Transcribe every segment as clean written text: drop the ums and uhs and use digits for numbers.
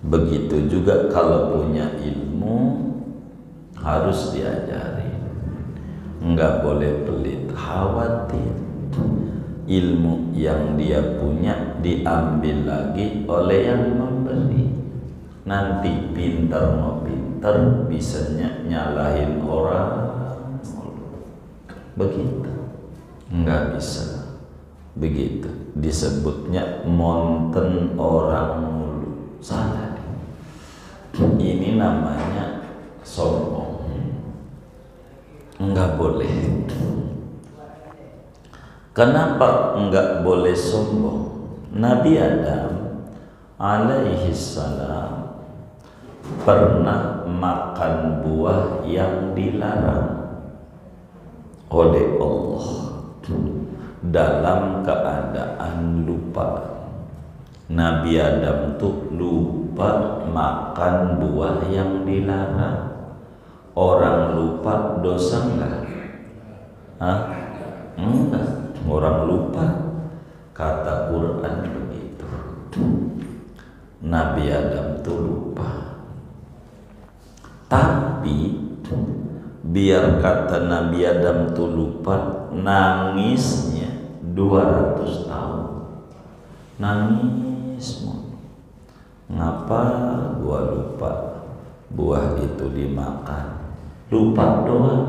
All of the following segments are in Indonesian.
Begitu juga kalau punya ilmu harus diajari, nggak boleh pelit. Khawatir ilmu yang dia punya diambil lagi oleh yang memberi, nanti pinter mau pinter bisanya nyalahin orang. Begitu nggak bisa begitu, disebutnya monten orang mulu. Salah, ini namanya sombong, nggak boleh. Kenapa nggak boleh sombong? Nabi Adam alaihi salam pernah makan buah yang dilarang oleh Allah dalam keadaan lupa. Nabi Adam tuh lupa makan buah yang dilarang. Orang lupa dosa enggak? Hah? Enggak. Orang lupa, kata Quran begitu. Nabi Adam tuh lupa. Tapi biar kata Nabi Adam tuh lupa, nangisnya 200 tahun. Nangis mulu. Ngapa gua lupa buah itu dimakan? Lupa doang,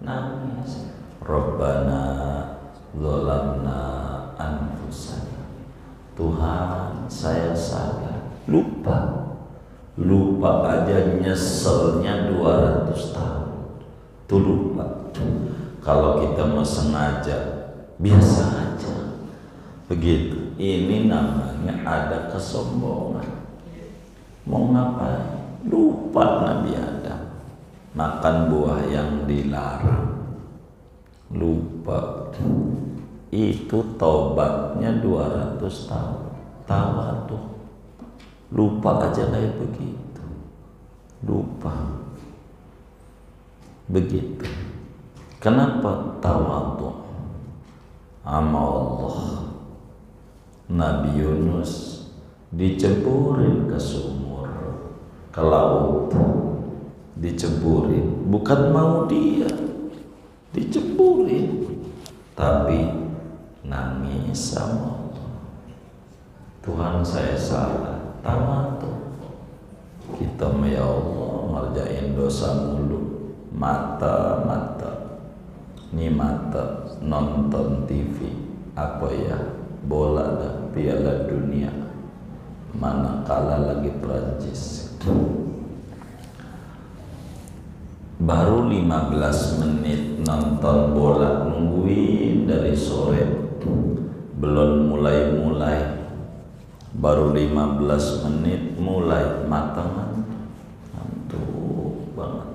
nangis. Rabbana dzalamna anfusana. Tuhan, saya salah. Lupa aja nyeselnya 200 tahun. Tuh lupa. Kalau kita mau sengaja, biasa aja. Begitu. Ini namanya ada kesombongan. Mau ngapain? Lupa Nabi Adam makan buah yang dilarang. Lupa. Itu tobatnya 200 tahun. Tawadhu. Lupa aja kayak begitu. Lupa. Begitu. Kenapa tawadhu sama Allah? Nabi Yunus diceburin ke sumur, ke laut, diceburin. Bukan mau dia, diceburin, tapi nangis sama Allah. Tuhan, saya salah. Tawadhu. Kita ya Allah ngerjain dosa mulu. Mata ini mata nonton TV apa ya, bola dah, Piala Dunia, mana kalah lagi Prancis. Baru 15 menit nonton bola, nungguin dari sore, belum mulai. Baru 15 menit mulai mata ngantuk banget.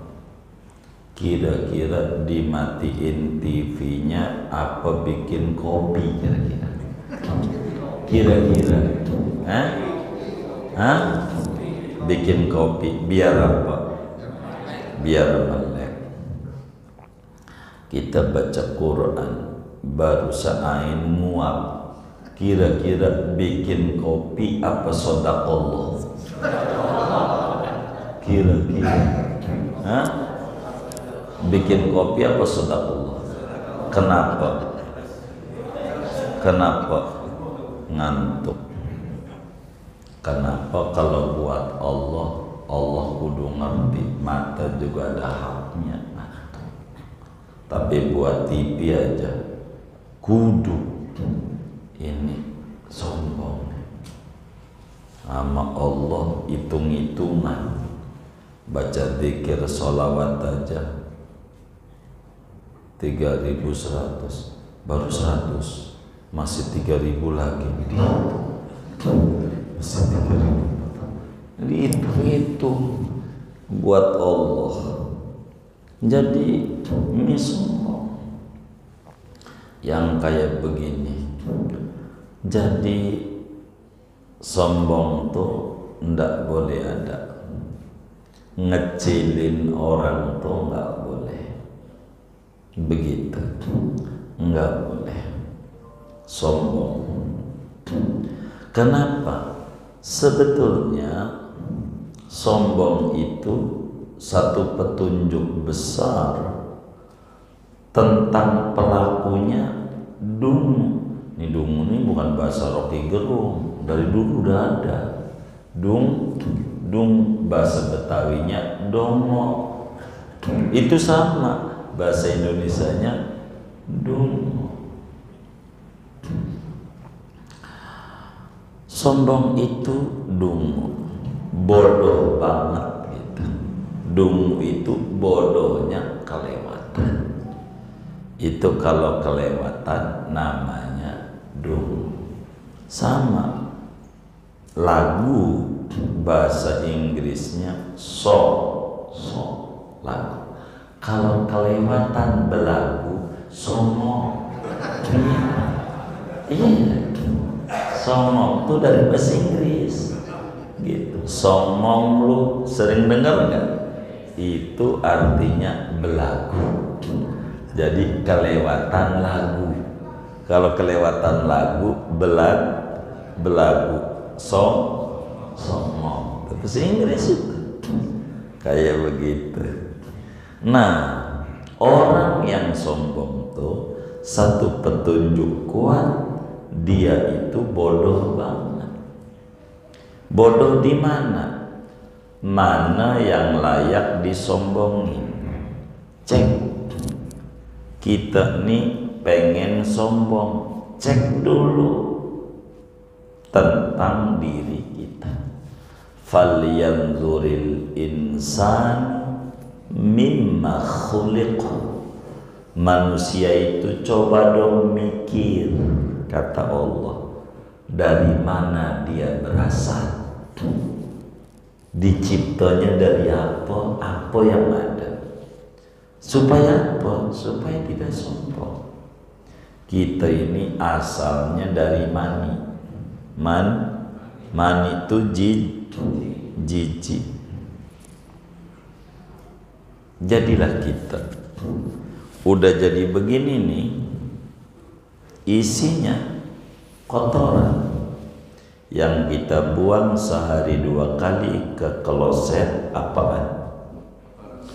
Kira-kira dimatiin TV-nya apa bikin kopi kira-kira? Hah? Bikin kopi biar apa? Biar melek. Kita baca Quran baru sa'ain muab. Kira-kira bikin kopi apa sedekah? Kira-kira? Hah? Bikin kopi apa sedekah? Kenapa? Ngantuk. Kenapa? Kalau buat Allah kudu ngerti, mata juga ada haknya. Tapi buat TV aja kudu. Ini sombong sama Allah, hitung-hitungan. Baca zikir sholawat aja 3.100, baru 100, masih 3.000 lagi. Masih 3.000. Dihitung-hitung buat Allah. Jadi ini sombong yang kayak begini. Jadi sombong tuh ndak boleh ada. Ngecilin orang tuh nggak boleh. Begitu, nggak boleh sombong. Kenapa? Sebetulnya Sombong itu satu petunjuk besar tentang pelakunya. Dungu. Ini dungu ini bukan bahasa Rocky Gerung, dari dulu udah ada. Dung bahasa Betawinya dongo. Itu sama bahasa Indonesianya dungu. Sombong itu dungu, bodoh banget gitu. Dungu itu bodohnya kelewatan. Itu kalau kelewatan namanya dungu. Sama lagu bahasa Inggrisnya lagu. Kalau kelewatan belagu songong. Iya. Songong itu dari bahasa Inggris gitu. Songong lu sering dengar nggak? Itu artinya belagu. Jadi kelewatan lagu. Kalau kelewatan lagu belagu songong. Bahasa Inggris itu kayak begitu. Nah, orang yang sombong tuh satu petunjuk kuat, dia itu bodoh banget. Bodoh di mana? Mana yang layak disombongin? Cek. Kita nih pengen sombong, cek dulu tentang diri kita. Falyanzuril insan mimma khuliqa. Manusia itu coba dong mikir, kata Allah, dari mana dia berasal, diciptanya dari apa yang ada, supaya apa? Supaya tidak sombong. Kita ini asalnya dari mani. Mani itu jijik. Jadilah kita udah jadi begini nih, isinya kotoran yang kita buang sehari 2 kali ke kloset. Apaan?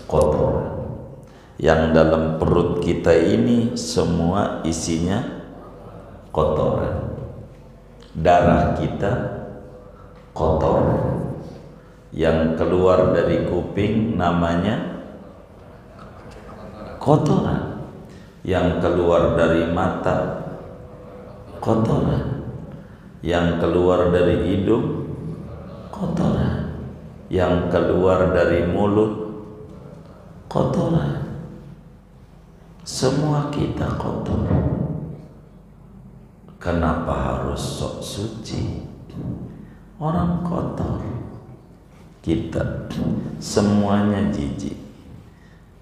Kotoran. Yang dalam perut kita ini semua isinya kotoran. Darah kita kotor. Yang keluar dari kuping namanya kotoran. Yang keluar dari mata kotoran. Yang keluar dari hidung kotoran. Yang keluar dari mulut kotoran. Semua kita kotor. Kenapa harus sok suci? Orang kotor. Kita semuanya jijik.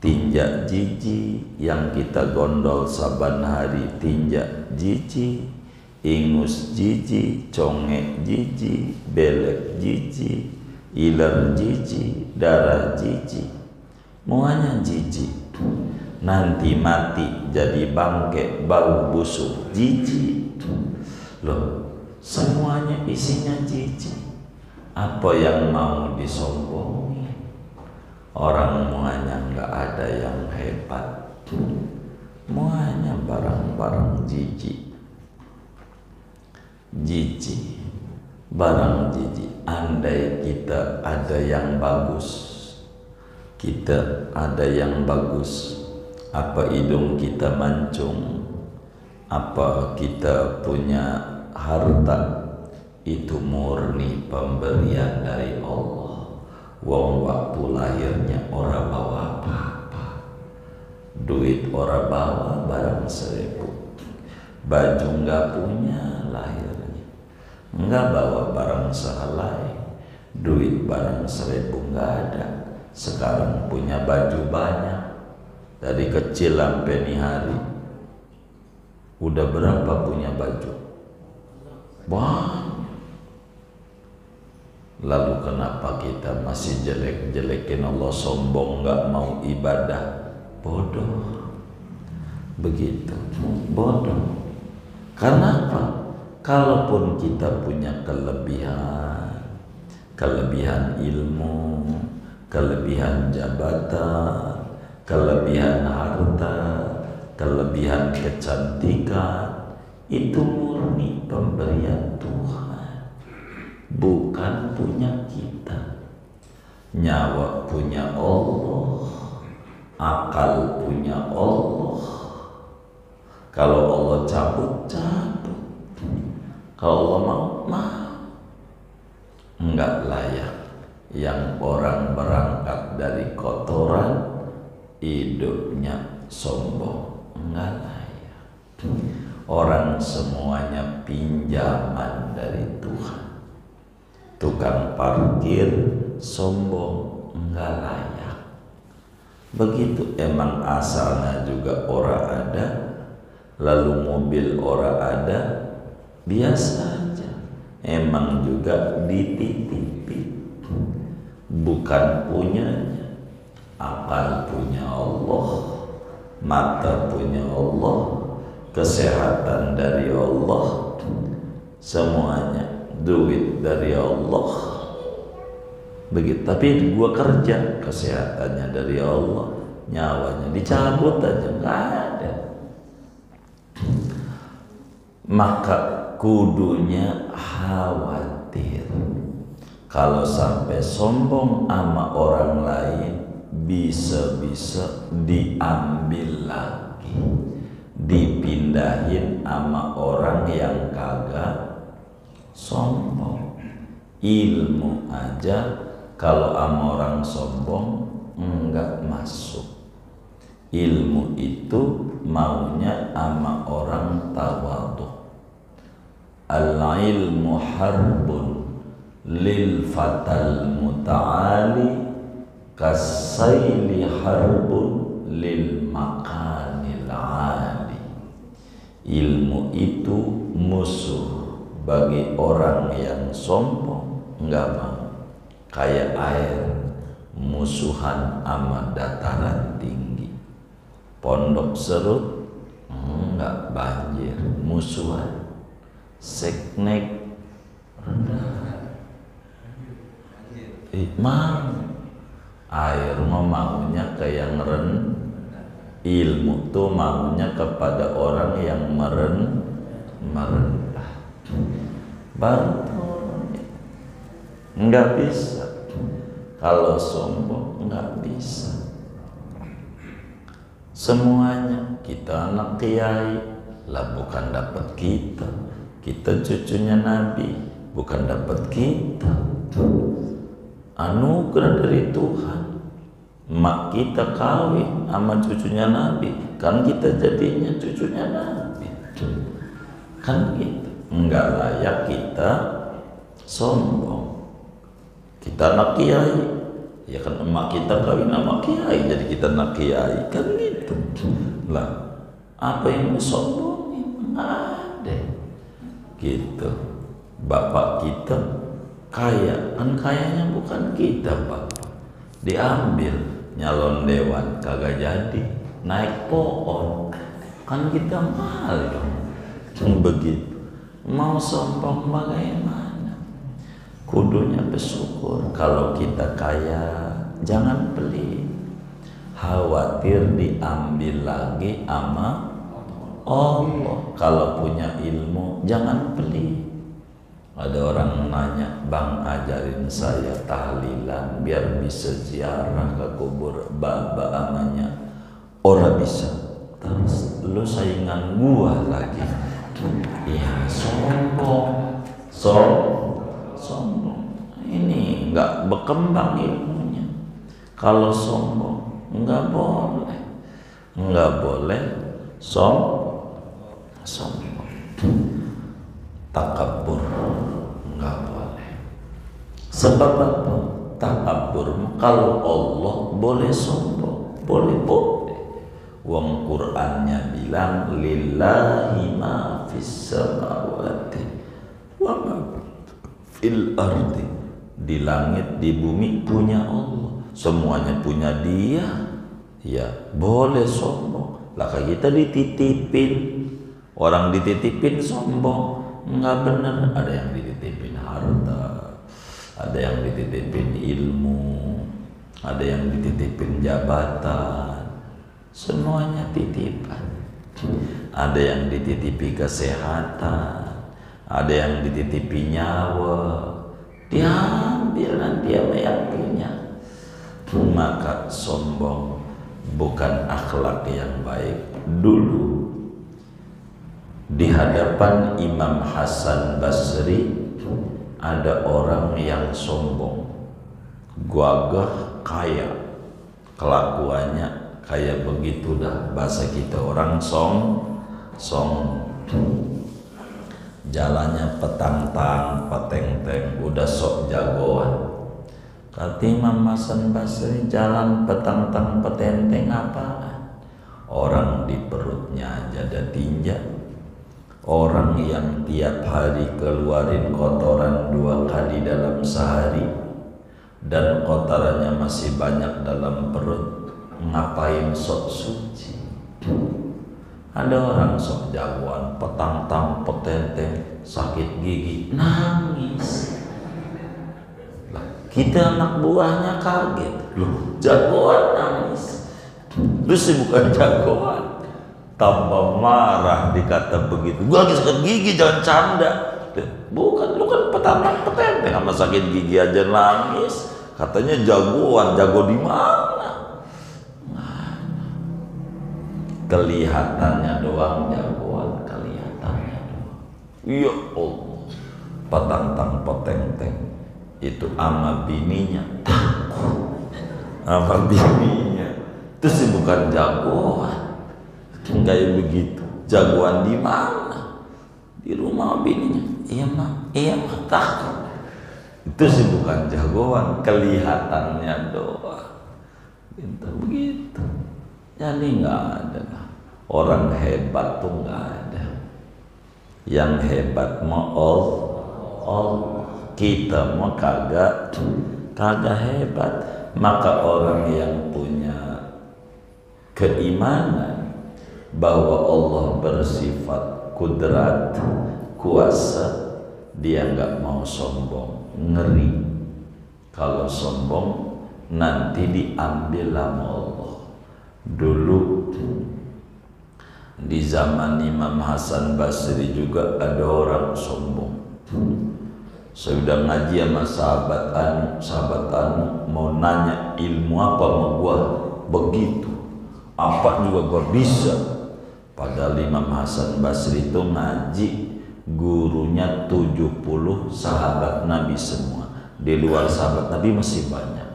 Tinjak jijik, yang kita gondol saban hari tinjak jijik, ingus jijik, congek jijik, belek jijik, iler jijik, darah jijik, semuanya jijik. Nanti mati jadi bangke, bau busuk, jijik. Loh, semuanya isinya jijik. Apa yang mau disombongi? Orang muanya nggak ada yang hebat, muanya barang-barang jijik, barang jijik. Andai kita ada yang bagus, kita ada yang bagus, apa hidung kita mancung, apa kita punya harta, itu murni pemberian dari Allah. Wong waktu lahirnya ora bawa apa-apa, duit ora bawa barang 1000, baju nggak punya lahirnya, nggak bawa barang sehelai, duit barang 1000 nggak ada. Sekarang punya baju banyak, dari kecil sampai nih hari. Udah berapa punya baju? Banyak. Lalu kenapa kita masih jelek-jelekin Allah, sombong, nggak mau ibadah? Bodoh. Begitu, bodoh. Karena apa? Kalaupun kita punya kelebihan, kelebihan ilmu, kelebihan jabatan, kelebihan harta, kelebihan kecantikan, itu murni pemberian Tuhan, bukan punya kita. Nyawa punya Allah, akal punya Allah. Kalau Allah cabut, cabut. Kalau Allah mau. Enggak layak. Yang orang berangkat dari kotoran, hidupnya sombong. Enggak layak. Orang semuanya pinjaman dari Tuhan. Tukang parkir sombong, enggak layak. Begitu emang asalnya juga orang ada, lalu mobil orang ada, biasa aja. Emang juga dititipi, bukan punyanya. Akal punya Allah, mata punya Allah, kesehatan dari Allah, semuanya duit dari Allah. Begitu. Tapi gua kerja, kesehatannya dari Allah, nyawanya dicabut aja, nggak ada. Maka kudunya khawatir kalau sampai sombong sama orang lain, bisa-bisa diambil lagi, dipindahin sama orang yang kagak sombong. Ilmu aja kalau sama orang sombong enggak masuk. Ilmu itu maunya sama orang tawadhu. Al-ilmu harbun lil fatal muta'ali kasayli harbun lil makanil ali. Ilmu itu musuh bagi orang yang sombong, enggak mau. Kayak air musuhan sama dataran tinggi. Pondok Serut enggak banjir, musuhan. Seknek rendah. Mang air maunya ke yang rendah. Ilmu tuh maunya kepada orang yang merendah. Baru enggak bisa. Kalau sombong enggak bisa. Semuanya kita anak kiai lah, bukan dapat kita. Kita cucunya Nabi, bukan dapat kita. Anugerah dari Tuhan. Mak kita kawin sama cucunya Nabi, kan kita jadinya cucunya Nabi. Kan gitu. Enggak layak kita sombong. Kita anak kiai, ya kan emak kita kawin sama kiai, jadi kita anak kiai, kan gitu. Lah, apa yang disombongin? Ada. Gitu. Bapak kita kaya, kan kayanya bukan kita, Bapak. Diambil nyalon dewan kagak jadi, naik pohon, kan kita mahal dong. Begitu. Mau sombong bagaimana? Kudunya bersyukur. Kalau kita kaya, jangan pelit. Khawatir diambil lagi sama Allah. Kalau punya ilmu, jangan pelit. Ada orang nanya, Bang ajarin saya tahlilan biar bisa ziarah ke kubur baba amanya. Orang bisa. Terus lu saingan gua lagi. Iya, sombong. Sombong. Ini nggak berkembang ilmunya. Kalau sombong, nggak boleh. Nggak boleh sombong. Takabur nggak boleh. Sebab apa? Takabur kalau Allah boleh sombong, boleh. Wong Qur'annya bilang lillahi ma fis samawati wa ma fil ardi. Di langit, di bumi punya Allah, semuanya punya Dia. Ya boleh sombong. Lah kita dititipin. Orang dititipin sombong, nggak benar. Ada yang dititipin harta, ada yang dititipin ilmu, ada yang dititipin jabatan, semuanya titipan. Ada yang dititipi kesehatan, ada yang dititipi nyawa, diambil nanti sama yang punya. Maka sombong bukan akhlak yang baik. Dulu di hadapan Imam Hasan Basri ada orang yang sombong, gagah, kaya, kelakuannya kayak begitu dah, bahasa kita orang jalannya petang-tang, peteng-teng, udah sok jagoan. Kata Imam Hasan Basri, jalan petang-tang, peteng-teng apaan? Orang di perutnya aja ada tinja. Orang yang tiap hari keluarin kotoran 2 kali dalam sehari dan kotorannya masih banyak dalam perut, ngapain sok suci? Ada orang sok jagoan, petang-tang, petenteng, sakit gigi, nangis. Lah, kita anak buahnya kaget, loh jagoan nangis. Lu sih bukan jagoan. Tambah marah dikata begitu. Gua lagi sakit gigi, jangan canda. Bukan, lu kan petang-tang, petenteng sama sakit gigi aja nangis. Katanya jagoan, jago di mana? Kelihatannya doang jagoan, kelihatannya doang. Ya Allah, petang-tang, petenteng itu ama bininya takut, ama bininya itu sih bukan jagoan. Kayak begitu, jagoan di mana? Di rumah bininya. Iya mah takut. Itu sih bukan jagoan, kelihatannya doang. Gitu begitu. Jadi nggak ada orang hebat tuh, nggak ada. Yang hebat mah Allah. Kita mah kagak hebat. Maka orang yang punya keimanan bahwa Allah bersifat kudrat, kuasa, dia nggak mau sombong, ngeri. Kalau sombong nanti diambil sama Allah. Dulu di zaman Imam Hasan Basri juga ada orang sombong. Saya udah ngaji sama sahabat anu mau nanya ilmu apa sama gua begitu, apa juga gua bisa. Padahal Imam Hasan Basri itu ngaji, gurunya 70 sahabat Nabi semua. Di luar sahabat Nabi masih banyak.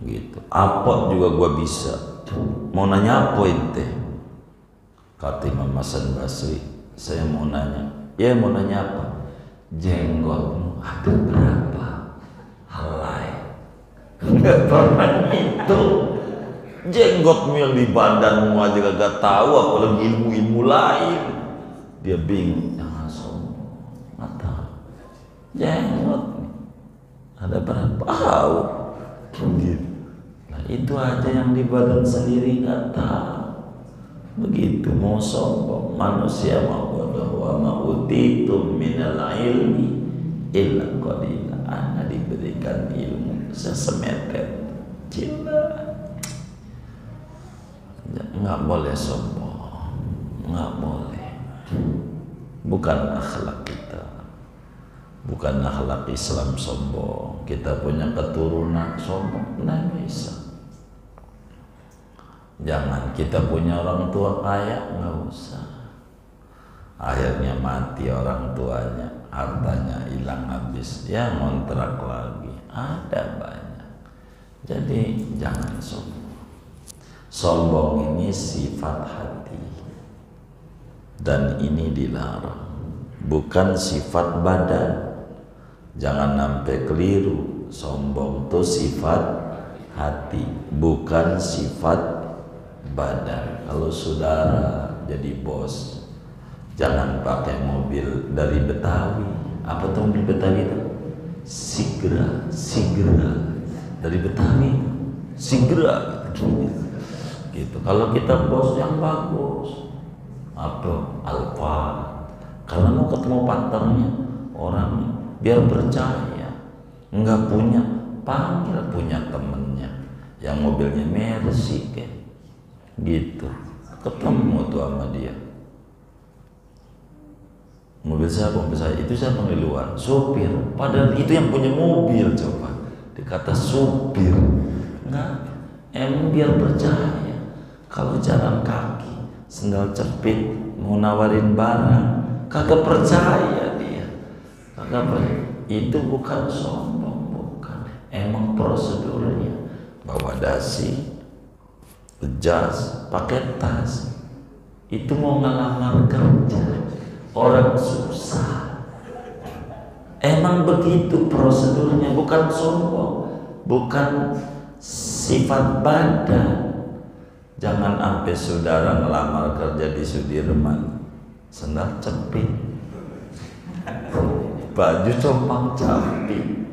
Gitu. Apa juga gua bisa. Mau nanya apa ente? Kata Imam Hasan Basri, saya mau nanya. Ya mau nanya apa? Jenggotmu ada berapa helai? Nggak pernah itu. Jenggotmu yang di badanmu aja gak tahu, apalagi ilmu-ilmu lain. Dia bingung. Jangan sombong, nggak tahu. Jenggot ada berapa? Tahu. Gitu. Nah itu aja yang di badan sendiri nggak tahu. Begitu mau sombong, manusia mau bodoh. Wa ma utitum minal ilmi illa qalila. Ana diberikan ilmu sesemeter. Cila. Nggak boleh sombong, nggak boleh. Bukan akhlak kita, bukan akhlak Islam sombong. Kita punya keturunan sombong, nggak bisa. Jangan kita punya orang tua kaya, nggak usah. Akhirnya mati orang tuanya, hartanya hilang habis, ya ngontrak lagi. Ada banyak. Jadi jangan sombong. Sombong ini sifat hati dan ini dilarang, bukan sifat badan. Jangan sampai keliru. Sombong itu sifat hati, bukan sifat badan. Kalau saudara jadi bos, jangan pakai mobil dari Betawi. Apa tuh mobil Betawi itu? Sigra dari Betawi, Sigra gitu. Kalau kita bos yang bagus, apa Alfa, karena mau ketemu partnernya orang biar percaya. Nggak punya, panggil punya temennya yang mobilnya Mercy kayak gitu, ketemu tuh sama dia. Mobil siapa? Mobil saya. Itu saya panggil luar, sopir. Padahal itu yang punya mobil. Coba dikata sopir. Nah, biar percaya kalau jalan kaki sendal jepit mau nawarin barang, kagak percaya dia. Kagak percaya. Itu bukan sombong, bukan. Emang prosedurnya bawa dasi, jas, pakai tas. Itu mau ngelamar kerja. Orang susah. Emang begitu prosedurnya, bukan sombong, bukan sifat badan. Jangan sampai saudara ngelamar kerja di Sudirman, sendal jepit, baju compang camping,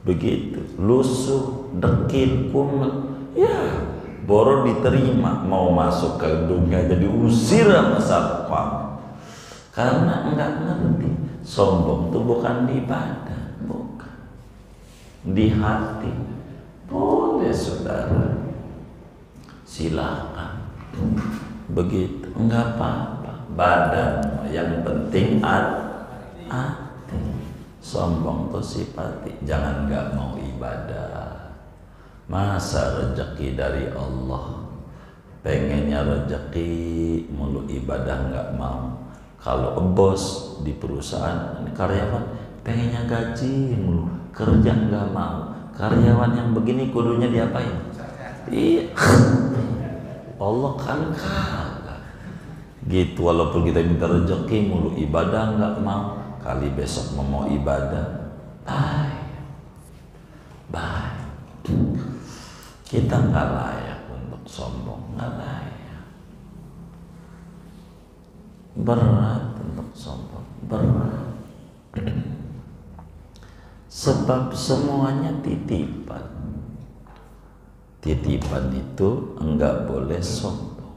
begitu, lusuh, dekil, kumet, ya boro diterima, mau masuk ke gedungnya jadi usir sama satpam. Karena enggak ngerti, sombong itu bukan di badan, bukan di hati. Boleh saudara, silakan begitu, enggak apa-apa. Badan yang penting hati. Sombong itu sifati, jangan enggak mau ibadah. Masa rezeki dari Allah, pengennya rezeki mulu ibadah enggak mau. Kalau bos di perusahaan, karyawan pengennya gaji mulu, kerja nggak mau. Karyawan yang begini kudunya diapain? Iya, Allah kan kagak gitu. Walaupun kita minta rezeki mulu, ibadah nggak mau. Kali besok mau ibadah, bye. Kita nggak layak untuk sombong, nggak layak. Berat untuk sombong, berat. Sebab semuanya titipan. Titipan itu enggak boleh sombong.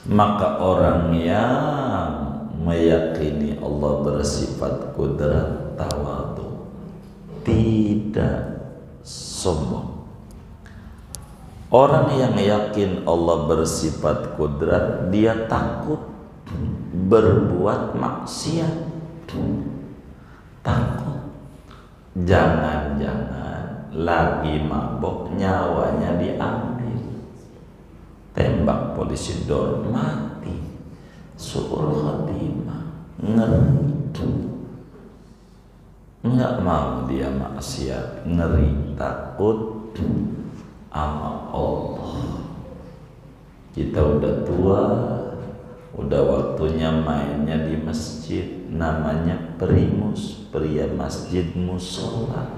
Maka orang yang meyakini Allah bersifat kudrat, tawadhu, tidak sombong. Orang yang yakin Allah bersifat kudrat, dia takut berbuat maksiat. Takut jangan-jangan lagi mabok nyawanya diambil, tembak polisi dor, mati, suul khotimah, ngeri. Nggak mau dia maksiat, ngeri, takut sama Allah. Kita udah tua, udah waktunya mainnya di masjid, namanya primus, pria masjid musola.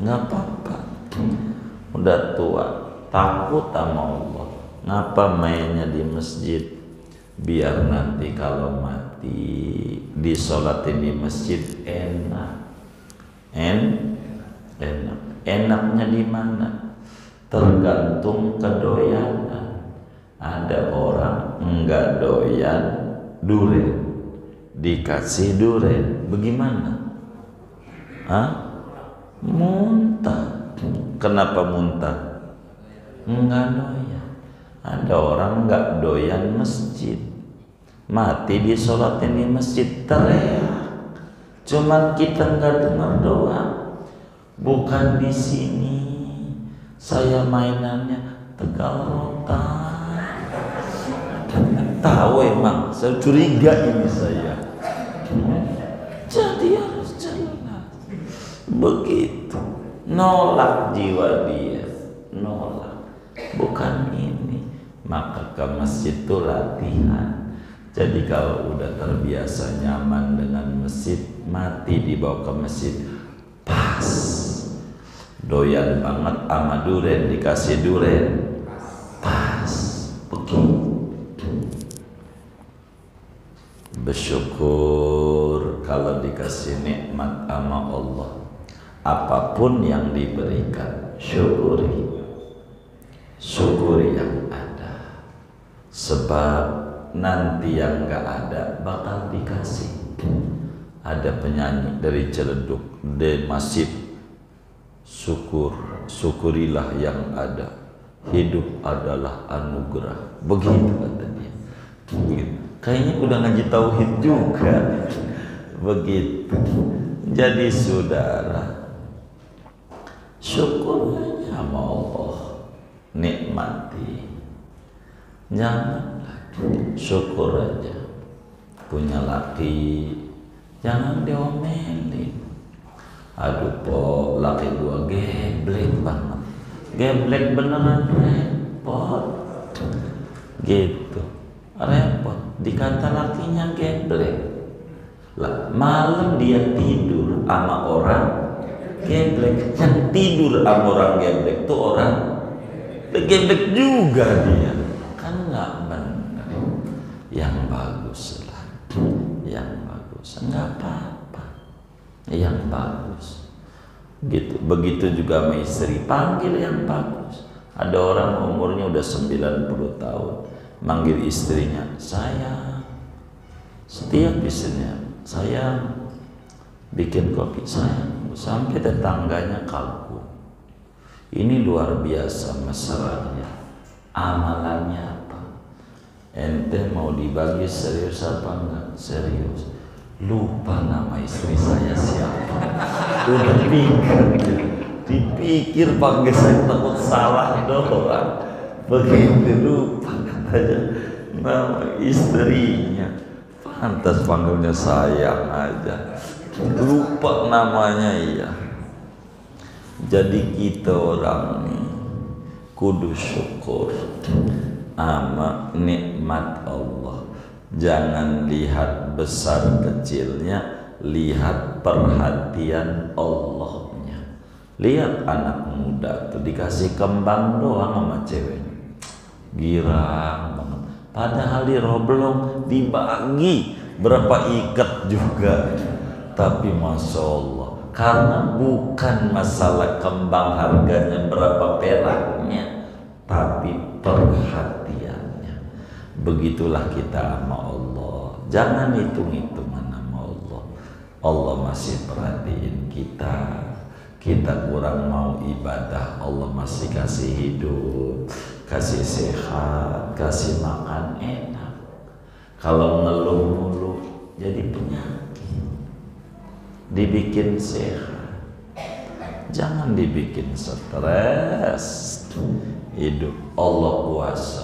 Nggak apa-apa, udah tua, takut sama Allah, ngapa mainnya di masjid? Biar nanti kalau mati disolatin di masjid enak. Enaknya di mana? Tergantung kedoyanan. Ada orang enggak doyan duren, dikasih duren, bagaimana? Muntah. Kenapa muntah? Enggak doyan. Ada orang enggak doyan masjid, mati disolatin di masjid, teriak. Cuman kita enggak dengar doa. Bukan di sini. Saya mainannya Tegal Rotan. Tahu emang, saya curiga ini saya. Jadi harus jelas. Begitu. Nolak jiwa dia. Nolak. Bukan ini. Maka ke masjid itu latihan. Jadi kalau udah terbiasa nyaman dengan masjid, mati dibawa ke masjid, pas. Doyan banget sama duren, dikasih duren, pas. Begitu. Bersyukur kalau dikasih nikmat sama Allah. Apapun yang diberikan, syukuri. Syukuri yang ada. Sebab nanti yang gak ada bakal dikasih. Ada penyanyi dari Ciledug, de masjid, syukurilah yang ada, hidup adalah anugerah. Begitu kata dia. Begitu. Kayaknya udah ngaji tauhid juga. Begitu. Jadi saudara, syukur sama Allah, nikmati. Jangan syukur aja. Punya laki, jangan diomelin. Aduh po, laki gua geblek banget. Geblek beneran, repot. Gitu, repot. Dikata lakinya geblek. Lah, malam dia tidur sama orang geblek. Yang tidur sama orang geblek tuh orang geblek juga dia. Kan nggak benar. Yang bagus lah, yang bagus, nggak apa-apa, yang bagus. Gitu. Begitu juga sama istri, panggil yang bagus. Ada orang umurnya udah 90 tahun, manggil istrinya sayang. Setiap istrinya sayang, bikin kopi sayang, sampai tetangganya kagum. Ini luar biasa mesranya. Amalannya apa? Ente mau dibagi serius apa enggak? Serius. Lupa nama istri saya siapa. Udah dipikir panggil saya takut salah doang. Begitu lupa katanya nama istrinya. Pantas panggilnya sayang aja. Lupa namanya iya. Jadi kita orang nih kudu syukur sama nikmat Allah. Jangan lihat besar kecilnya, lihat perhatian Allahnya. Lihat anak muda tuh dikasih kembang doang sama ceweknya, girang banget. Padahal di roblong dibagi berapa ikat juga. Tapi masya Allah, karena bukan masalah kembang harganya berapa peraknya, tapi perhatiannya. Begitulah kita sama Allah. Jangan hitung-hitungan sama Allah. Allah masih perhatiin kita. Kita kurang mau ibadah, Allah masih kasih hidup, kasih sehat, kasih makan enak. Kalau ngeluh mulu jadi penyakit. Dibikin sehat, jangan dibikin stres. Hidup Allah kuasa.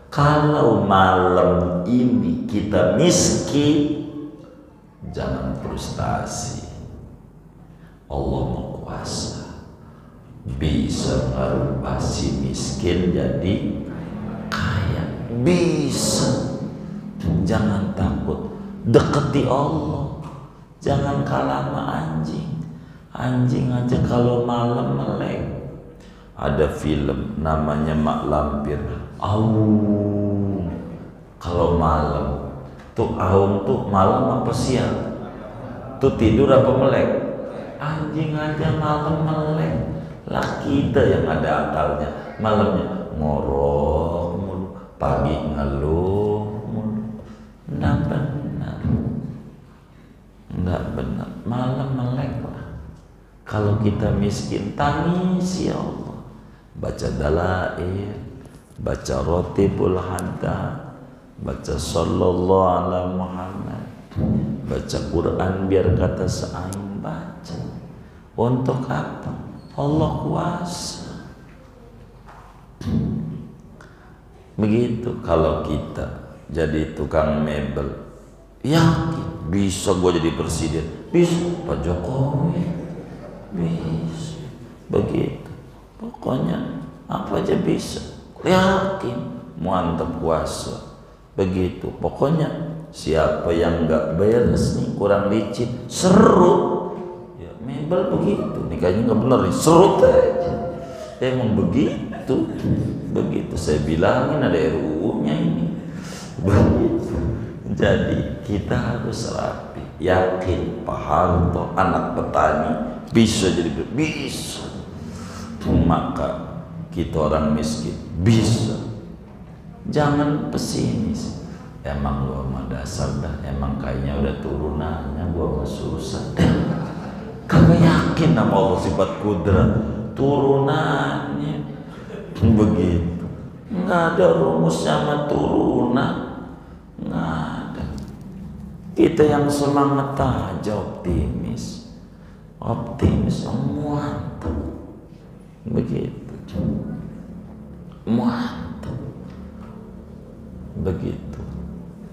Kalau malam ini kita miskin, jangan frustasi. Allah mau kuasa, bisa merubah si miskin jadi kaya, bisa. Jangan takut, deketi Allah. Jangan kalah sama anjing. Anjing aja kalau malam melek. Ada film namanya Mak Lampir. Aum. Kalau malam tuh aum tuh malam apa siang? Tuh tidur apa melek? Anjing aja malam melek. Lah kita yang ada akalnya malamnya ngorok mulu, pagi ngeluh mulu. Nggak benar. Nggak benar. Malam melek lah. Kalau kita miskin, tangis ya Allah. Baca dalail, baca rotibul hadda, baca sallallahu ala Muhammad, baca Quran biar kata seain baca. Untuk apa? Allah kuasa. Begitu kalau kita jadi tukang mebel, yakin bisa gue jadi presiden, bisa Pak Jokowi, bisa. Begitu. Pokoknya apa aja bisa. Yakin, mantap kuasa. Begitu. Pokoknya siapa yang nggak beres nih, kurang licin, serut. Ya mebel begitu. Nikahnya nggak bener nih, serut aja. Emang begitu. Begitu saya bilangin, ada RUU-nya ini. Begitu. Jadi kita harus rapi. Yakin Pak Harto anak petani bisa jadi bisa. Maka kita orang miskin bisa. Jangan pesimis. Emang gua mah dasar dah, emang kayaknya udah turunannya, gua mah susah. Kagak yakin sama Allah sifat kudrat, turunannya begitu. Nggak ada rumus sama turunan, nggak ada. Kita yang semangat aja, optimis, mantap, begitu, mantap, begitu.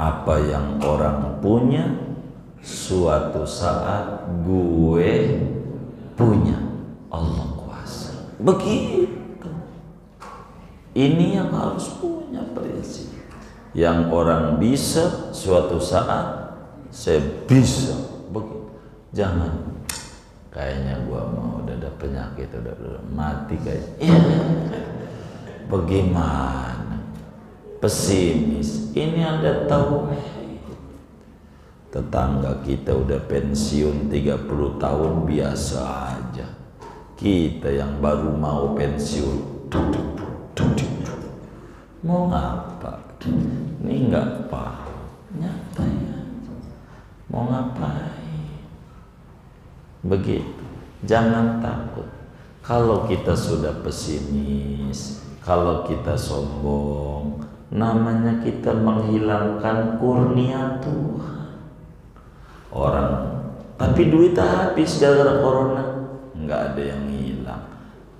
Apa yang orang punya, suatu saat gue punya. Allah kuasa. Begitu. Ini yang harus punya prinsip. Yang orang bisa, suatu saat saya bisa. Begitu. Jangan. Kayaknya gue mau udah ada penyakit, udah mati kayaknya. Bagaimana? Pesimis. Ini Anda tahu, tetangga kita udah pensiun 30 tahun biasa aja. Kita yang baru mau pensiun, mau ngapa? Ini nggak paham. Nyata ya. Mau ngapain? Begitu. Jangan takut. Kalau kita sudah pesimis, kalau kita sombong, namanya kita menghilangkan kurnia Tuhan. Orang, tapi duit habis gara-gara corona. Nggak ada yang hilang.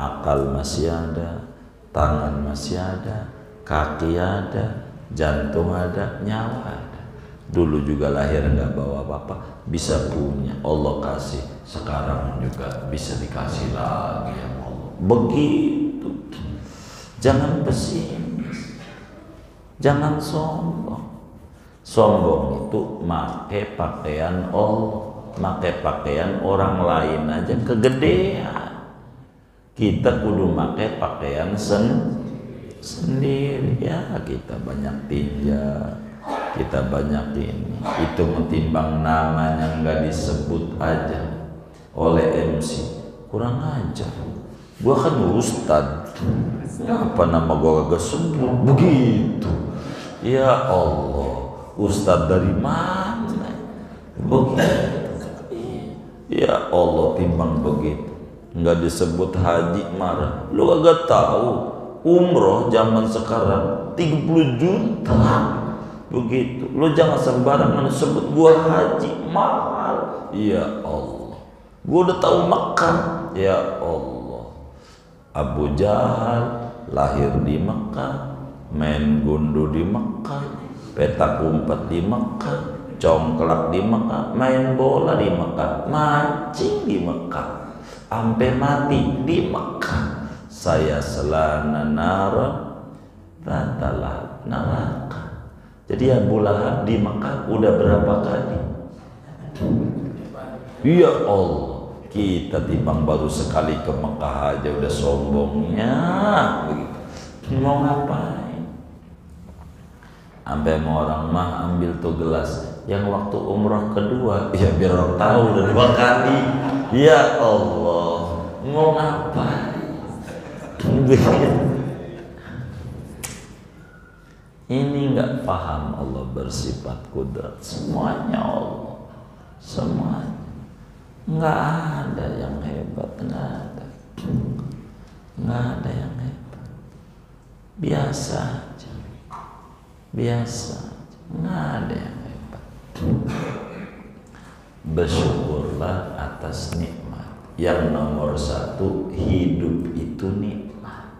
Akal masih ada, tangan masih ada, kaki ada, jantung ada, nyawa ada. Dulu juga lahir nggak bawa apa-apa, bisa punya, Allah kasih. Sekarang juga bisa dikasih lagi ya Allah. Begitu. Jangan pesimis, jangan sombong. Sombong itu make pakaian Allah, make pakaian orang lain aja kegedean. Kita kudu make pakaian sendiri ya. Kita banyak tinja, kita banyak ini. Itu menimbang namanya nggak disebut aja oleh MC, kurang ajar. Gua kan ustad, apa nama gua gak sebut begitu. Ya Allah, ustad dari mana? Begitu. Ya Allah, timbang begitu. Nggak disebut haji marah. Lu agak tahu umroh zaman sekarang 30 juta. Begitu. Lu jangan sembarangan sebut gua haji mahal. Ya Allah, gua udah tahu Mekah. Ya Allah, Abu Jahal lahir di Mekah, main gundu di Mekah, petak umpet di Mekah, congklak di Mekah, main bola di Mekah, mancing di Mekah, sampai mati di Mekah. Saya selana nara, tatalah neraka. Jadi Abu Lahab di Mekah udah berapa kali? Ya Allah, kita timbang baru sekali ke Mekah aja udah sombongnya begitu. Mau ngapain? Sampai mau orang mah ambil tuh gelas yang waktu umroh kedua, ya biar orang tahu udah 2 kali. Ya Allah, mau ngapain? Ini nggak paham Allah bersifat kudrat. Semuanya Allah, semuanya. Nggak ada yang hebat, nggak ada yang hebat. Biasa aja, nggak ada yang hebat. Bersyukurlah atas nikmat. Yang nomor 1, hidup itu nikmat.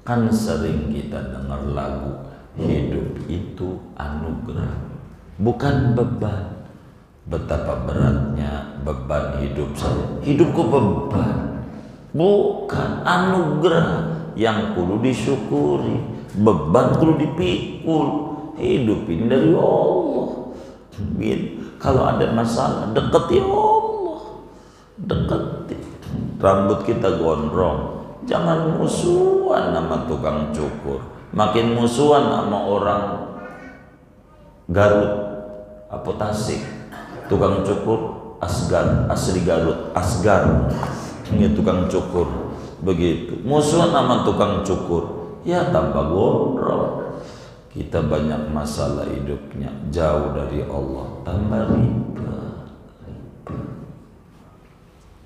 Kan sering kita dengar lagu, hidup itu anugerah, bukan beban. Betapa beratnya beban hidup saya. Hidupku beban, bukan anugerah yang kudu disyukuri. Beban kudu dipikul. Hidup ini dari Allah. Kalau ada masalah, deketi Allah, deketi. Rambut kita gondrong, jangan musuhan sama tukang cukur. Makin musuhan sama orang Garut, apa Tasik, tukang cukur Asgar, asli Garut, Asgar, ini tukang cukur. Begitu, musuhan sama tukang cukur, ya tambah gondrong. Kita banyak masalah hidupnya, jauh dari Allah, tambah ribet.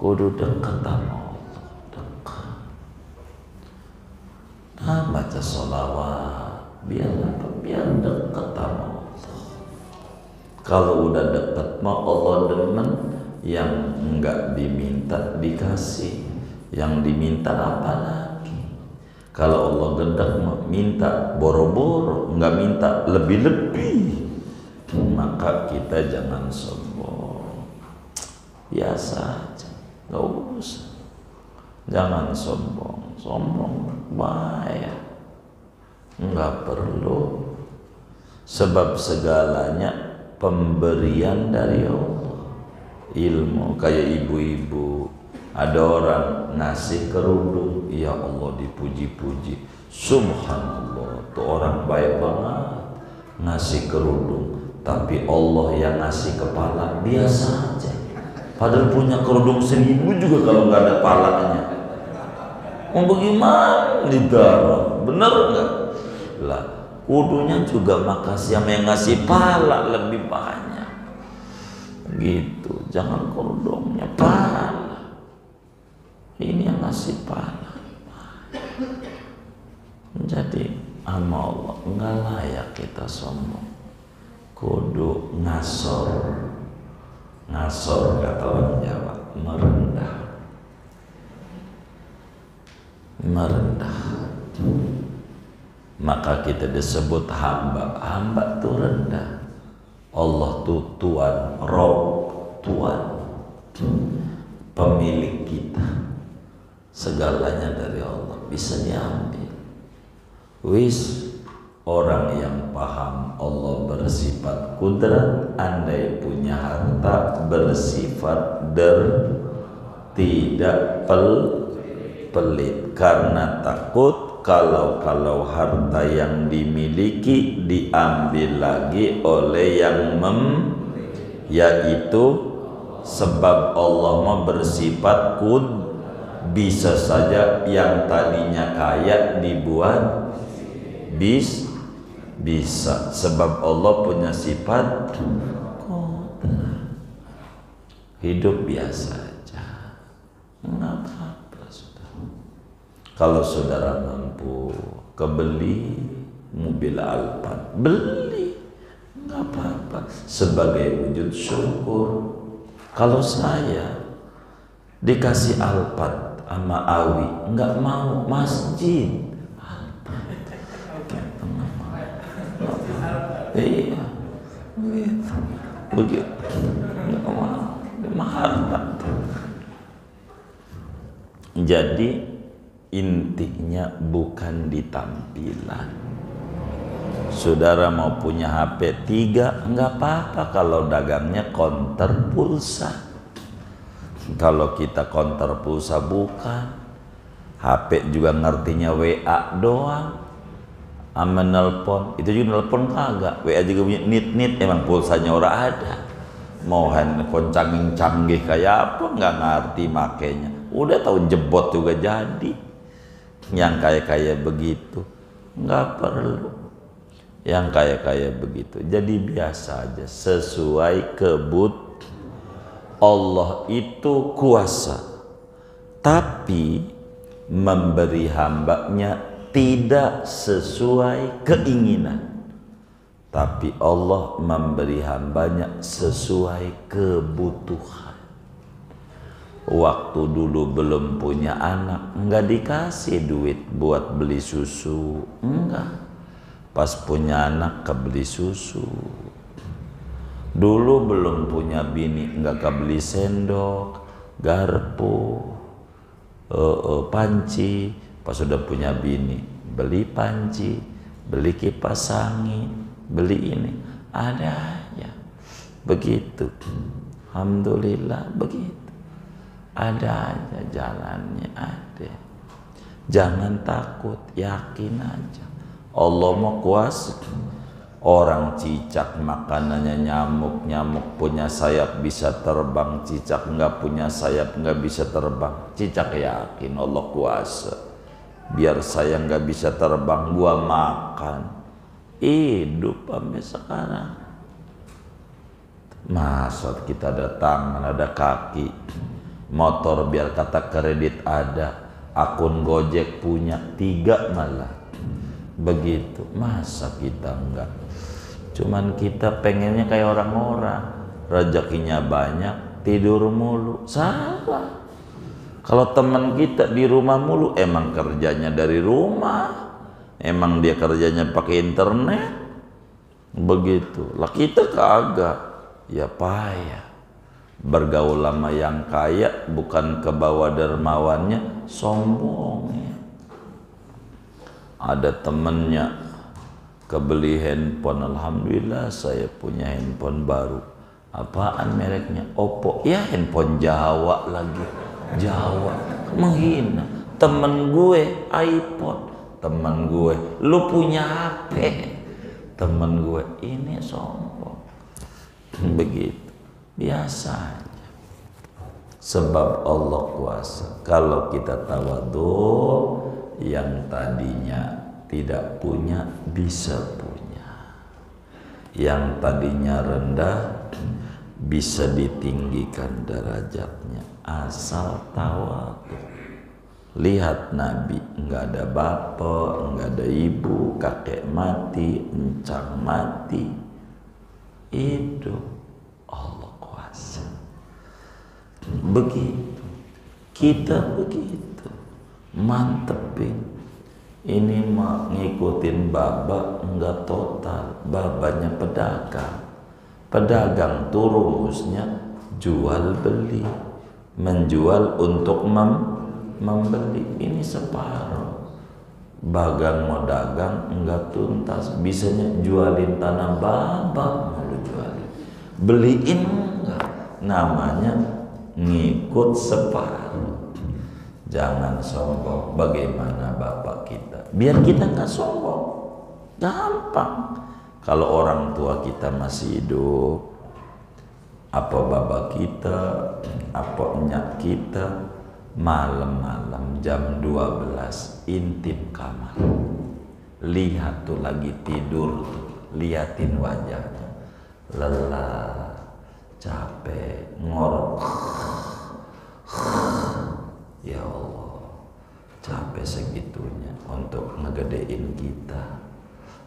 Kudu dekat sama Allah, dekat. Nah, baca sholawat, biar apa? Biar dekat sama Allah. Kalau udah dekat mah Allah demen, yang enggak diminta dikasih, yang diminta apa lagi? Kalau Allah gendak minta boro-boro, enggak minta lebih-lebih, maka kita jangan sombong. Biasa aja, enggak usah. Jangan sombong, sombong bahaya. Enggak perlu. Sebab segalanya pemberian dari Allah. Ilmu kayak ibu-ibu, ada orang ngasih kerudung, ya Allah dipuji-puji, subhanallah, tuh orang baik banget ngasih kerudung, tapi Allah yang ngasih kepala biasa aja. Padahal punya kerudung 1000 juga kalau nggak ada palanya. Mau bagaimana ditaruh? Bener nggak? Lah, kudunya juga makasih sama yang ngasih pala lebih banyak. Gitu, jangan kerudungnya pala. Ini yang ngasih pala. Jadi sama Allah nggak layak kita sombong. Kudu ngasor. Ngasor kata orang Jawa, merendah. Merendah. Maka kita disebut hamba. Hamba itu rendah. Allah itu Tuhan, Rob, Tuhan, pemilik kita. Segalanya dari Allah, bisa diambil. Wis, orang yang paham Allah bersifat kudrat, andai punya harta bersifat tidak pelit, karena takut kalau harta yang dimiliki diambil lagi oleh yang yaitu sebab Allah mah bersifat bisa saja yang tadinya kaya dibuat bisa, sebab Allah punya sifat qudrat. Hidup biasa aja, nggak apa-apa. Kalau saudara mampu kebeli mobil Alphard, beli, nggak apa-apa, sebagai wujud syukur. Kalau saya dikasih Alphard sama Awi, nggak mau masjid. Iya, begitu, nggak mau harta. Jadi intinya bukan di tampilan. Saudara mau punya HP 3, nggak apa-apa kalau dagangnya konter pulsa. Kalau kita konter pulsa bukan. HP juga ngertinya WA doang. Sama nelpon, itu juga nelpon kagak. WA juga punya nit-nit, emang pulsanya orang ada. Mau handphone canggih kayak apa, nggak ngerti makainya. Udah tahu jebot juga jadi. Yang kayak begitu nggak perlu. Yang kayak begitu jadi biasa aja, sesuai Allah itu kuasa, tapi memberi hambanya tidak sesuai keinginan. Tapi Allah memberi hambanya sesuai kebutuhan. Waktu dulu belum punya anak, enggak dikasih duit buat beli susu, enggak. Pas punya anak kebeli susu. Dulu belum punya bini, enggak kebeli sendok, garpu, panci. Pas sudah punya bini, beli panci, beli kipas angin, beli ini, ada aja. Begitu. Alhamdulillah begitu. Ada aja jalannya, ada. Jangan takut, yakin aja. Allah mau kuasa. Orang cicak makanannya nyamuk, nyamuk punya sayap bisa terbang, cicak nggak punya sayap nggak bisa terbang. Cicak yakin Allah kuasa. Biar saya nggak bisa terbang, gua makan. hidup sampai sekarang. Masa kita ada tangan, ada kaki, motor biar kata kredit ada, akun Gojek punya 3 malah. Begitu, masa kita enggak? Cuman kita pengennya kayak orang-orang, rezekinya banyak, tidur mulu. Salah. Kalau teman kita di rumah mulu, emang kerjanya dari rumah, emang dia kerjanya pakai internet, begitu. Lah kita kagak, ya payah. Bergaul sama yang kaya bukan ke bawah dermawannya, sombongnya. Ada temennya kebeli handphone, alhamdulillah saya punya handphone baru. Apaan mereknya? Oppo. Ya handphone Jawa lagi. Jawa, menghina. Temen gue iPhone, temen gue lu punya HP, temen gue ini sombong. Begitu, biasa aja. Sebab Allah kuasa. Kalau kita tawadhu, yang tadinya tidak punya bisa punya, yang tadinya rendah bisa ditinggikan derajatnya asal tawadhu. Lihat Nabi, enggak ada bapak, enggak ada ibu, kakek mati, encang mati, hidup. Allah kuasa. Begitu kita, begitu mantepin. Ini mah ngikutin baba enggak total. Babanya pedagang tuh rumusnya jual beli, menjual untuk membeli. Ini separuh. Bagang mau dagang enggak tuntas, bisanya jualin tanah baba mau jualin, beliin enggak. Namanya ngikut separuh. Jangan sombong. Bagaimana bapak kita? Biar kita nggak sombong, gampang. Kalau orang tua kita masih hidup, apa bapak kita, apa enyak kita, malam-malam jam 12 intip kamar, lihat tuh lagi tidur tuh, liatin wajahnya, lelah, capek, ngorok. Ya Allah, capek segitunya untuk ngegedein kita,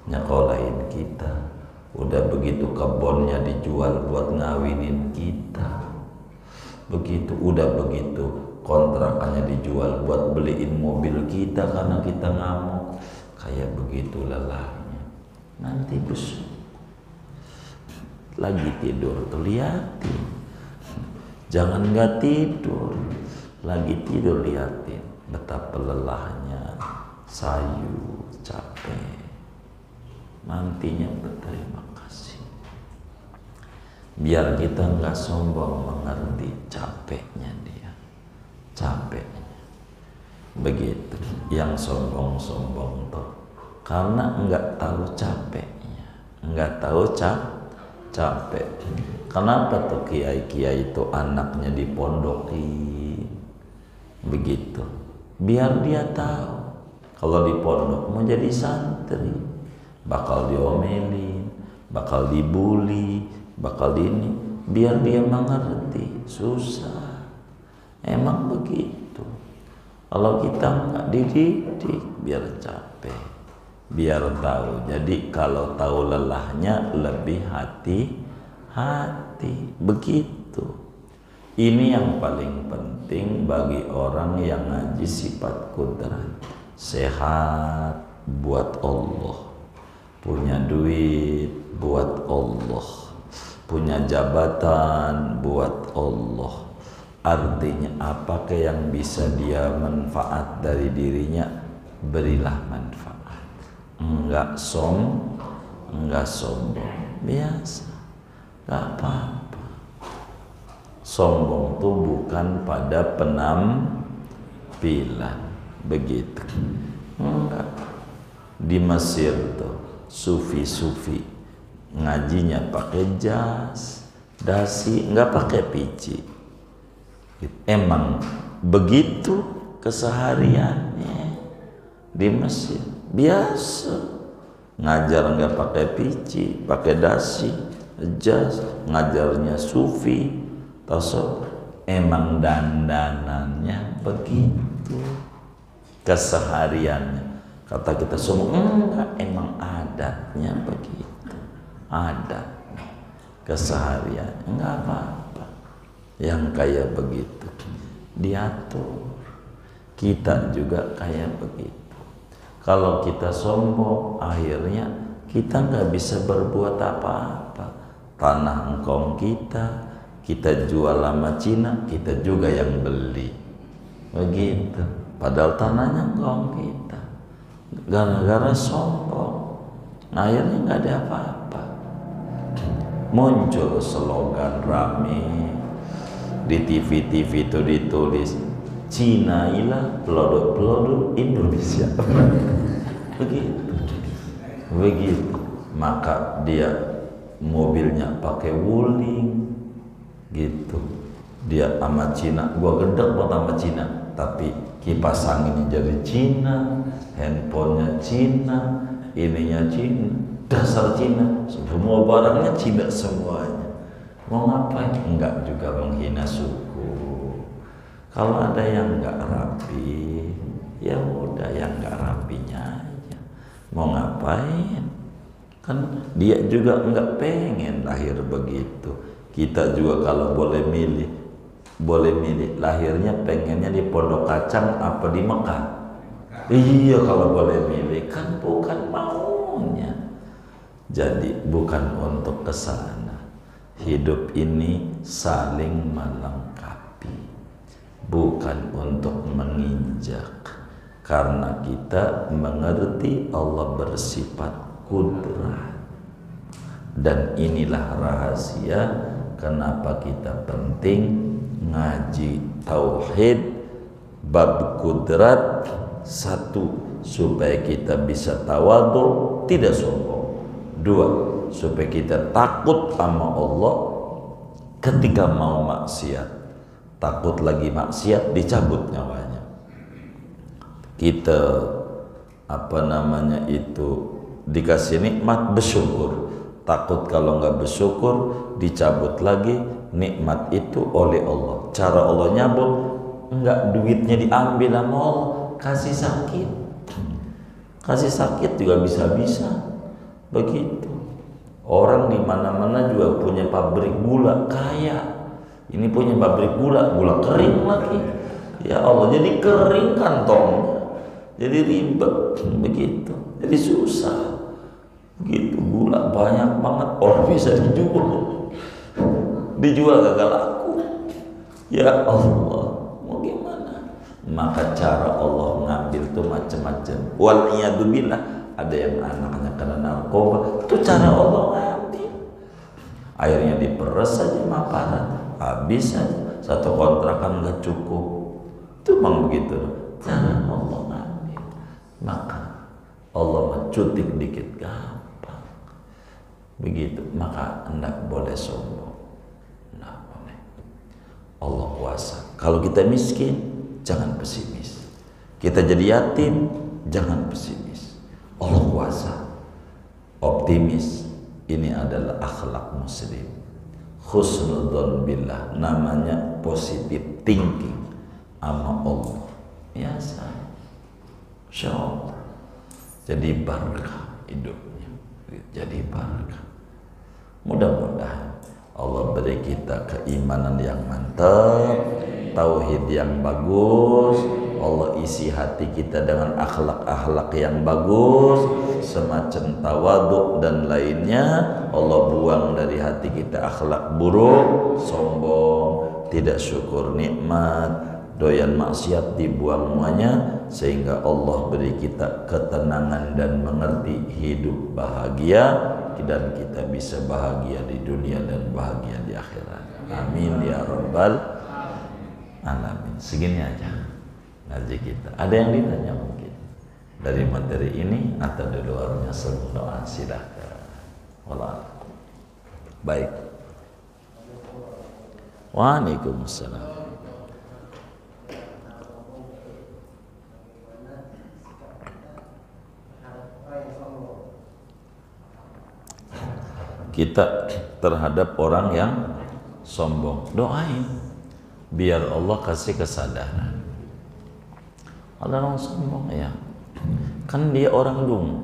nyekolahin kita. Udah begitu kebunnya dijual buat ngawinin kita. Begitu, udah begitu kontrakannya dijual buat beliin mobil kita karena kita ngamuk. Kayak begitu lelahnya. Nanti busuk. Lagi tidur tuh liatin. Jangan nggak tidur. Lagi tidur liatin betapa lelahnya, sayu, capek. Nantinya berterima kasih. Biar kita nggak sombong, mengerti capeknya dia, capeknya. Begitu. Yang sombong-sombong tuh karena nggak tahu capeknya, nggak tahu capek. Kenapa tuh kiai-kiai itu anaknya dipondokin? Begitu, biar dia tahu kalau di pondok mau jadi santri bakal diomelin, bakal dibully, bakal ini, biar dia mengerti. Susah, emang begitu. Kalau kita nggak dididik, biar capek, biar tahu. Jadi kalau tahu lelahnya lebih hati-hati. Begitu. Ini yang paling penting bagi orang yang ngaji sifat kudrat. Sehat buat Allah, punya duit buat Allah, punya jabatan buat Allah. Artinya apakah yang bisa dia manfaat dari dirinya, berilah manfaat. Enggak sombong, biasa, enggak apa-apa. Sombong itu bukan pada penampilan, begitu. Enggak. Di Mesir tuh sufi-sufi ngajinya pakai jas, dasi, enggak pakai pici. Emang begitu kesehariannya di Mesir, biasa. ngajar nggak pakai pici, pakai dasi, jas, ngajarnya sufi, tasawuf. Emang dandanannya begitu, kesehariannya. Kata kita semua enggak, emang adatnya begitu, adatnya, keseharian, enggak apa-apa. Yang kayak begitu diatur, kita juga kayak begitu. Kalau kita sombong, akhirnya kita nggak bisa berbuat apa-apa. Tanah engkong kita jual sama Cina, kita juga yang beli, begitu. Padahal tanahnya engkong kita. Gara-gara sombong, akhirnya nggak ada apa-apa. Muncul slogan rame di TV-TV itu ditulis, Cina ilah, pelodok-pelodok Indonesia. Begitu. Maka dia mobilnya pakai wuling, gitu. Dia sama Cina, gua gedek buat sama Cina, tapi kipas anginnya jadi Cina, handphonenya Cina, ininya Cina, dasar Cina, semua barangnya Cina semuanya. Mau ngapain? Enggak juga menghina suku. Kalau ada yang enggak rapi, ya udah yang enggak rapinya aja. Mau ngapain? Kan dia juga enggak pengen lahir begitu. Kita juga kalau boleh milih lahirnya pengennya di Pondok Kacang apa di Mekah. Iya, kalau boleh milih, kan bukan maunya. Jadi bukan untuk kesana. Hidup ini saling melengkapi, bukan untuk menginjak. Karena kita mengerti Allah bersifat kudrah. Dan inilah rahasia kenapa kita penting ngaji tauhid bab kudrat. Satu, supaya kita bisa tawadhu, tidak sombong. Dua, supaya kita takut sama Allah ketika mau maksiat. Takut lagi maksiat, dicabut nyawanya. Kita dikasih nikmat, bersyukur. Takut kalau nggak bersyukur, dicabut lagi nikmat itu oleh Allah. Cara Allah nyabut, enggak duitnya diambil sama Allah, kasih sakit. Kasih sakit juga bisa-bisa begitu. Orang di mana-mana juga punya pabrik gula, kaya. Ini punya pabrik gula kering lagi. Ya Allah, jadi kering kantongnya, jadi ribet begitu, jadi susah. Begitu, gula banyak banget, orang bisa dijual gagal laku. Ya Allah, mau gimana? Maka cara Allah ngambil tuh macam-macam. Wal'iyadzubillah, ada yang anaknya kena narkoba, itu cara Allah ngambil. Akhirnya diperes saja maparan, habis saja, satu kontrakan nggak cukup. Itu memang begitu cara Allah ngambil. Maka Allah mencutik dikit gampang. Begitu, maka hendak boleh sombong, hendak boleh. Allah kuasa. Kalau kita miskin, jangan pesimis. Kita jadi yatim, jangan pesimis. Allah kuasa, optimis. Ini adalah akhlak muslim. Husnudzon billah, namanya positive thinking sama Allah. Biasa, insya Allah. Jadi barakah hidupnya, jadi barakah. Mudah-mudahan Allah beri kita keimanan yang mantap, tauhid yang bagus. Allah isi hati kita dengan akhlak-akhlak yang bagus, semacam tawaduk dan lainnya. Allah buang dari hati kita akhlak buruk, sombong, tidak syukur nikmat, doyan maksiat, dibuang semuanya, sehingga Allah beri kita ketenangan dan mengerti hidup bahagia, dan kita bisa bahagia di dunia dan bahagia di akhirat. Amin ya rabbal alamin. Segini aja ngaji kita. Ada yang ditanya mungkin dari materi ini atau di luarnya? Semua silakan. Wallah. Baik. Waalaikumsalam. kita terhadap orang yang sombong. Doain biar Allah kasih kesadaran. Ada orang sombong ya, kan dia orang dungu.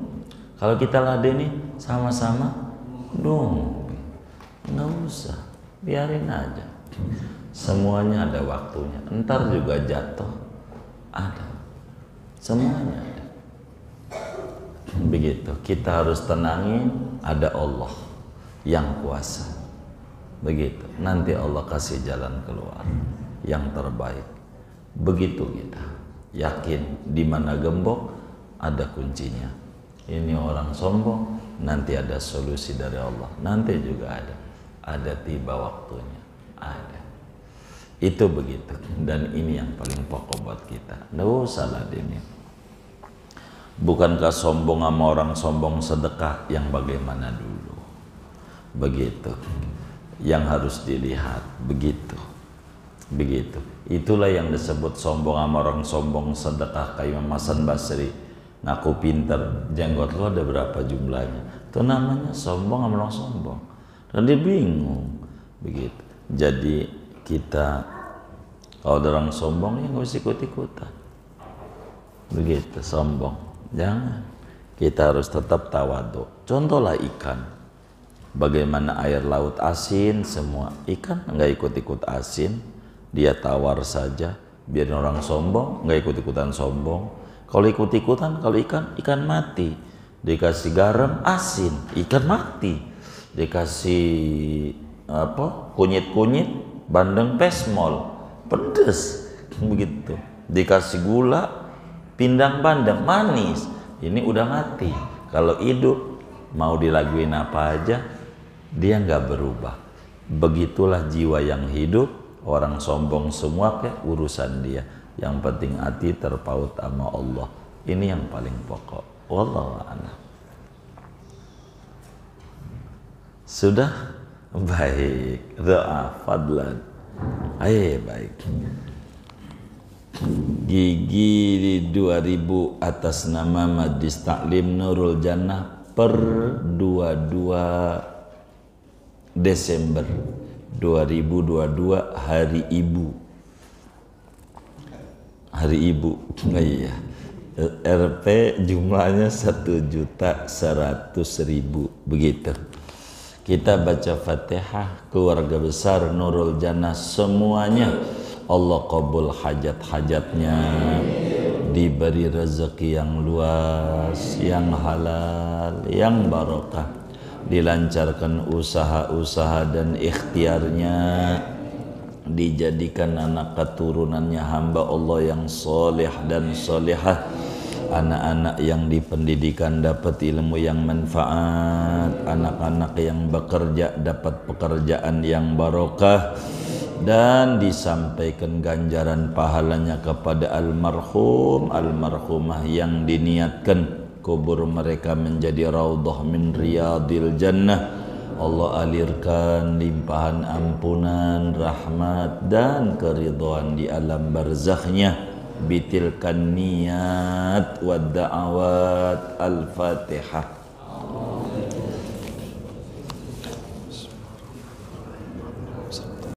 Kalau kita ladeni sama-sama dungu, nggak usah, biarin aja. Semuanya ada waktunya. Entar juga jatuh, ada. Semuanya ada. Begitu. Kita harus tenangin, ada Allah yang kuasa. Begitu. Nanti Allah kasih jalan keluar yang terbaik. Begitu kita. Yakin di mana gembok ada kuncinya. Ini orang sombong, nanti ada solusi dari Allah. Nanti juga ada. Ada tiba waktunya. Ada. Itu begitu. Dan ini yang paling pokok buat kita. Nggak usah ladeni. Bukankah sombong sama orang sombong sedekah yang bagaimana dulu? Begitu. Yang harus dilihat. Begitu. Begitu. Itulah yang disebut sombong sama orang sombong sedekah. Kayak Imam Hasan Basri ngaku pinter, jenggot lo ada berapa jumlahnya? Itu namanya sombong sama orang sombong. Dan dia bingung. Begitu. Jadi kita kalau ada orang sombong ya nggak usah ikut-ikutan. Begitu, sombong. Jangan. Kita harus tetap tawadhu. Contohlah ikan. Bagaimana air laut asin semua. Ikan nggak ikut-ikut asin. Dia tawar saja. Biarin orang sombong, nggak ikut-ikutan sombong. Kalau ikut-ikutan, kalau ikan mati. Dikasih garam asin, ikan mati. Dikasih kunyit-kunyit, bandeng pesmol, pedes, begitu. Dikasih gula, pindang bandeng, manis. Ini udah mati. Kalau hidup, mau dilaguin apa aja, dia nggak berubah. Begitulah jiwa yang hidup. Orang sombong semua ke urusan dia. Yang penting hati terpaut sama Allah. Ini yang paling pokok. Wallahu a'lam. Sudah? Baik. Doa fadlan. Ayo baik. Gigi 2000 atas nama Majlis Taklim Nurul Jannah per 22 Desember 2022 Hari Ibu. Hari Ibu. Iya. RP jumlahnya 1.100.000 begitu. Kita baca Fatihah, keluarga besar Nurul Jannah semuanya Allah qabul hajat-hajatnya, diberi rezeki yang luas, yang halal, yang barokah, dilancarkan usaha-usaha dan ikhtiarnya, dijadikan anak keturunannya hamba Allah yang soleh dan solehah, anak-anak yang di pendidikan dapat ilmu yang manfaat, anak-anak yang bekerja dapat pekerjaan yang barokah, dan disampaikan ganjaran pahalanya kepada almarhum almarhumah yang diniatkan kubur mereka menjadi raudhah min riyadil jannah. Allah alirkan limpahan ampunan, rahmat dan keridhaan di alam barzakhnya. Bitilkan niat wa da'awat. Al-Fatihah.